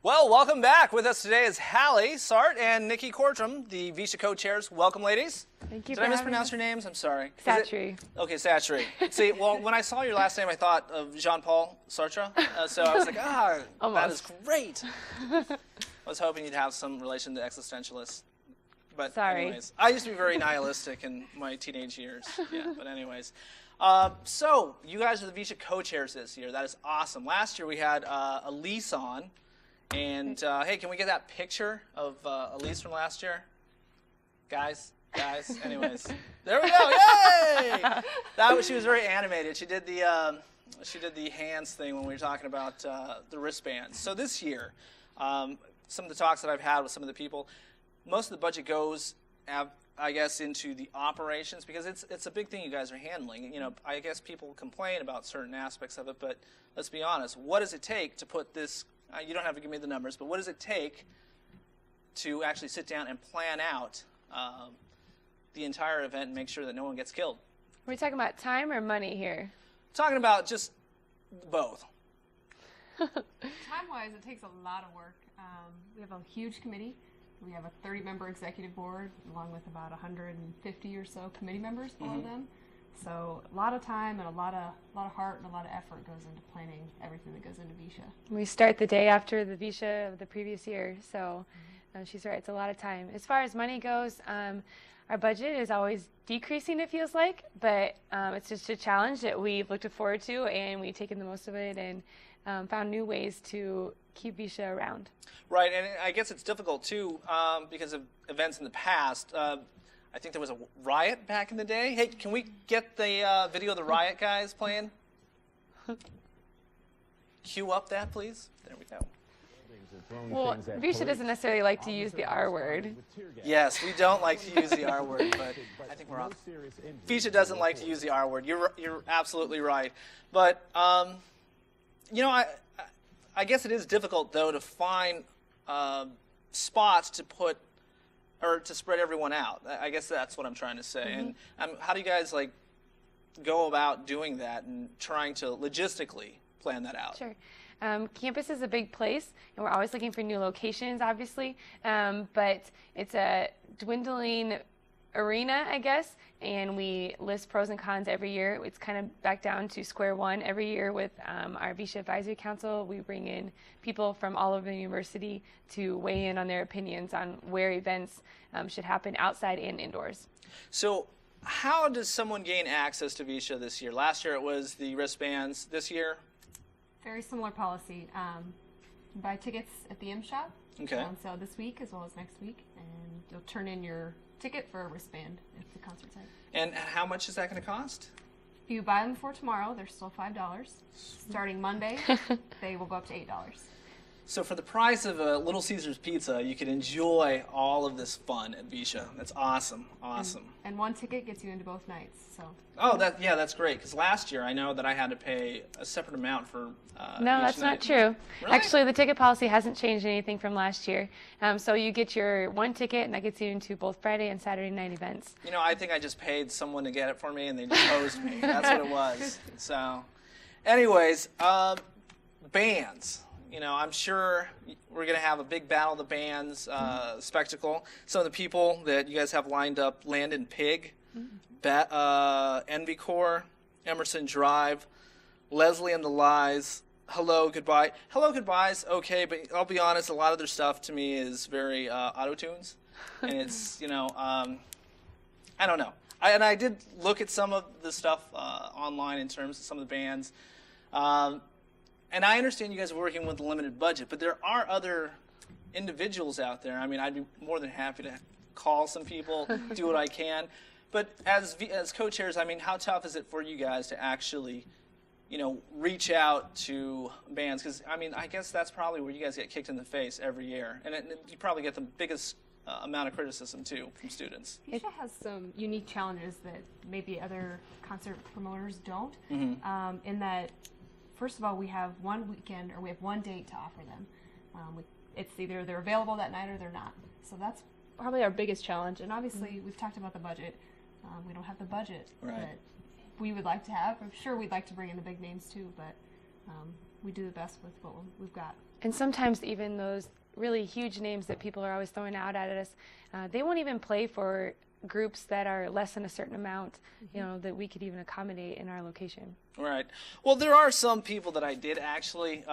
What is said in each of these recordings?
Well, welcome back. With us today is Hallie, Sarte, and Nicki Cortum, the Veishea co-chairs. Welcome, ladies. Thank you. Did I mispronounce your names? I'm sorry. Satre. Okay, Satre. See, well, when I saw your last name, I thought of Jean-Paul Sartre. So I was like, that is great. I was hoping you'd have some relation to existentialists. But sorry. Anyways, I used to be very nihilistic in my teenage years. Yeah, but anyways. So you guys are the Veishea co-chairs this year. That is awesome. Last year we had Elise on. And, hey, can we get that picture of Elise from last year? Guys, anyways. There we go, yay! She was very animated. She did the hands thing when we were talking about the wristbands. So this year, some of the talks that I've had with some of the people, most of the budget goes, I guess, into the operations, because it's a big thing you guys are handling. You know, I guess people complain about certain aspects of it, but let's be honest. What does it take to put this? You don't have to give me the numbers, but what does it take to actually sit down and plan out the entire event and make sure that no one gets killed? Are we talking about time or money here? Talking about just both. Time-wise, it takes a lot of work. We have a huge committee. We have a 30-member executive board, along with about 150 or so committee members below them. So a lot of time and a lot of heart and a lot of effort goes into planning everything that goes into Veishea. We start the day after the Veishea of the previous year, so she's right, it's a lot of time. As far as money goes, our budget is always decreasing, it feels like, but it's just a challenge that we've looked forward to, and we've taken the most of it and found new ways to keep Veishea around. Right, and I guess it's difficult too because of events in the past. I think there was a riot back in the day. Hey, can we get the video of the riot guys playing? Cue up that, please. There we go. Well, Veishea doesn't necessarily like to use the R word. Yes, we don't like to use the R word, but I think we're off. Veishea doesn't like to use the R word. You're absolutely right. But, you know, I guess it is difficult, though, to find spots to put or to spread everyone out. I guess that's what I'm trying to say. And how do you guys go about doing that and trying to logistically plan that out? Sure. Campus is a big place, and we're always looking for new locations, obviously. But it's a dwindling arena, I guess, and we list pros and cons every year. It's kind of back down to square one every year with our Veishea Advisory Council. We bring in people from all over the university to weigh in on their opinions on where events should happen outside and indoors. So how does someone gain access to Veishea this year? Last year it was the wristbands. This year? Very similar policy. You buy tickets at the M Shop. Okay. On sale this week as well as next week, and you'll turn in your ticket for a wristband if the concert's at. And how much is that going to cost? If you buy them before tomorrow, they're still $5. Starting Monday, they will go up to $8. So for the price of a Little Caesars pizza, you can enjoy all of this fun at Veishea. That's awesome, awesome. And one ticket gets you into both nights. So. Oh, that's great. Because last year I know that I had to pay a separate amount for. No, that's not true. Really? Actually, the ticket policy hasn't changed anything from last year. So you get your one ticket, and that gets you into both Friday and Saturday night events. You know, I think I just paid someone to get it for me, and they just hosed me. That's what it was. So, anyways, bands. You know, I'm sure we're going to have a big Battle of the Bands spectacle. Some of the people that you guys have lined up, Landon Pig, Envy Core, Emerson Drive, Leslie and the Lies, Hello Goodbye. Hello Goodbye's okay, but I'll be honest, a lot of their stuff to me is very auto-tunes. And it's, you know, I don't know. I did look at some of the stuff online in terms of some of the bands. And I understand you guys are working with a limited budget, but there are other individuals out there. I mean, I'd be more than happy to call some people, do what I can. But as co-chairs, I mean, how tough is it for you guys to actually, you know, reach out to bands? Because, I mean, I guess that's probably where you guys get kicked in the face every year. And you probably get the biggest amount of criticism, too, from students. Veishea has some unique challenges that maybe other concert promoters don't, in that, first of all, we have one weekend or we have one date to offer them. It's either they're available that night or they're not. So that's probably our biggest challenge. And obviously, we've talked about the budget. We don't have the budget that we would like to have. I'm sure we'd like to bring in the big names too, but we do the best with what we've got. And sometimes even those really huge names that people are always throwing out at us, they won't even play for groups that are less than a certain amount, you know, that we could even accommodate in our location. Right. Well, there are some people that I did actually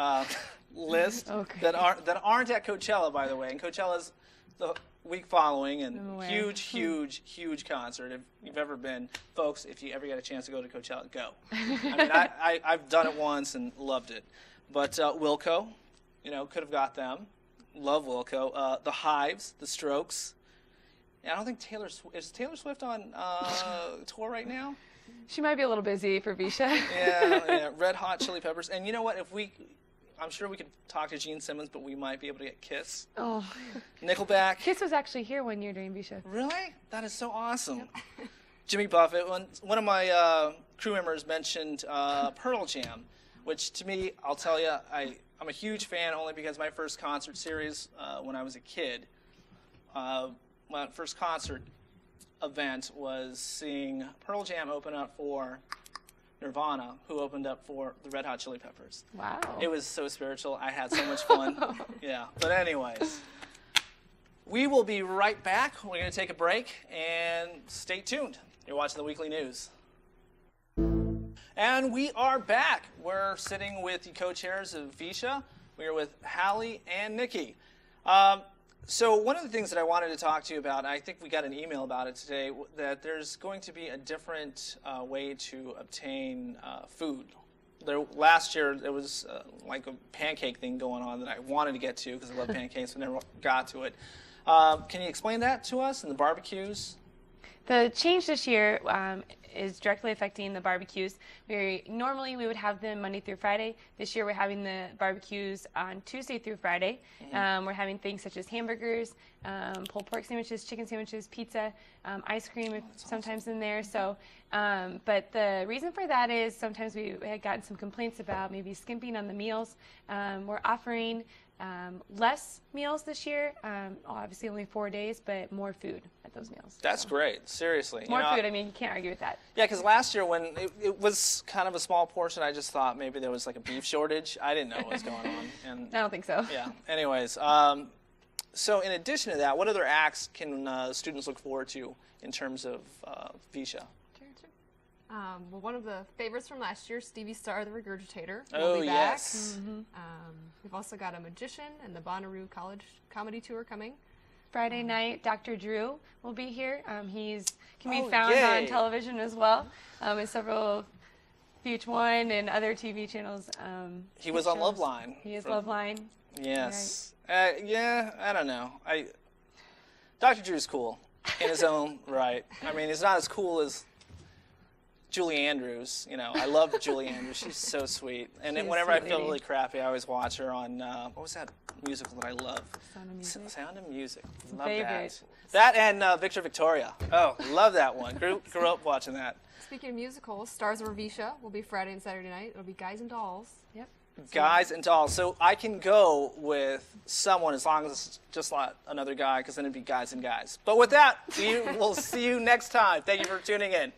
list that aren't at Coachella, by the way. And Coachella's the week following, and huge concert. If you've ever been, folks, if you ever get a chance to go to Coachella, go. I mean, I've done it once and loved it. But Wilco, you know, could have got them. Love Wilco. The Hives, The Strokes. Yeah, I don't think is Taylor Swift on tour right now? She might be a little busy for Veishea. yeah, Red Hot Chili Peppers. And you know what? I'm sure we could talk to Gene Simmons, but we might be able to get Kiss. Oh. Nickelback. Kiss was actually here one year during Veishea. Really? That is so awesome. Yep. Jimmy Buffett. One of my crew members mentioned Pearl Jam, which to me, I'll tell you, I'm a huge fan only because my first concert series when I was a kid, my first concert event was seeing Pearl Jam open up for Nirvana, who opened up for the Red Hot Chili Peppers. Wow. It was so spiritual. I had so much fun. Yeah. But anyways, we will be right back. We're going to take a break, and stay tuned. You're watching the Weekly News. And we are back. We're sitting with the co-chairs of Veishea. We are with Hallie and Nicki. So one of the things that I wanted to talk to you about, and I think we got an email about it today, that there's going to be a different way to obtain food. Last year, there was like a pancake thing going on that I wanted to get to because I love pancakes, but never got to it. Can you explain that to us and the barbecues? The change this year is directly affecting the barbecues. Normally we would have them Monday through Friday. This year we're having the barbecues on Tuesday through Friday. We're having things such as hamburgers, pulled pork sandwiches, chicken sandwiches, pizza, ice cream sometimes in there. So, but the reason for that is sometimes we had gotten some complaints about maybe skimping on the meals. We're offering less meals this year, obviously only 4 days, but more food at those meals. That's great, seriously. More food, I mean, you can't argue with that. Yeah, because last year when it was kind of a small portion, I just thought maybe there was like a beef shortage. I didn't know what was going on. And I don't think so. Yeah, anyways. So in addition to that, what other acts can students look forward to in terms of Veishea? Well, one of the favorites from last year, Stevie Star, the Regurgitator, will be back. Yes. We've also got a magician and the Bonnaroo College Comedy Tour coming. Friday night, Dr. Drew will be here. He can be found on television as well, in several VH1 and other TV channels. He was on Loveline. He is Loveline. Yes. Right. Yeah, I don't know. Dr. Drew's cool in his own right. I mean, he's not as cool as Julie Andrews. You know, I love Julie Andrews. She's so sweet. And whenever I feel really crappy, I always watch her on, what was that musical that I love? Sound of Music. Sound of Music. Love Favorite. that. That and Victor Victoria. Oh, love that one. Grew up watching that. Speaking of musicals, Stars Over Veishea will be Friday and Saturday night. It'll be Guys and Dolls. Yep. Guys and Dolls. So I can go with someone as long as it's just not another guy, because then it'd be Guys and Guys. But with that, we'll see you next time. Thank you for tuning in.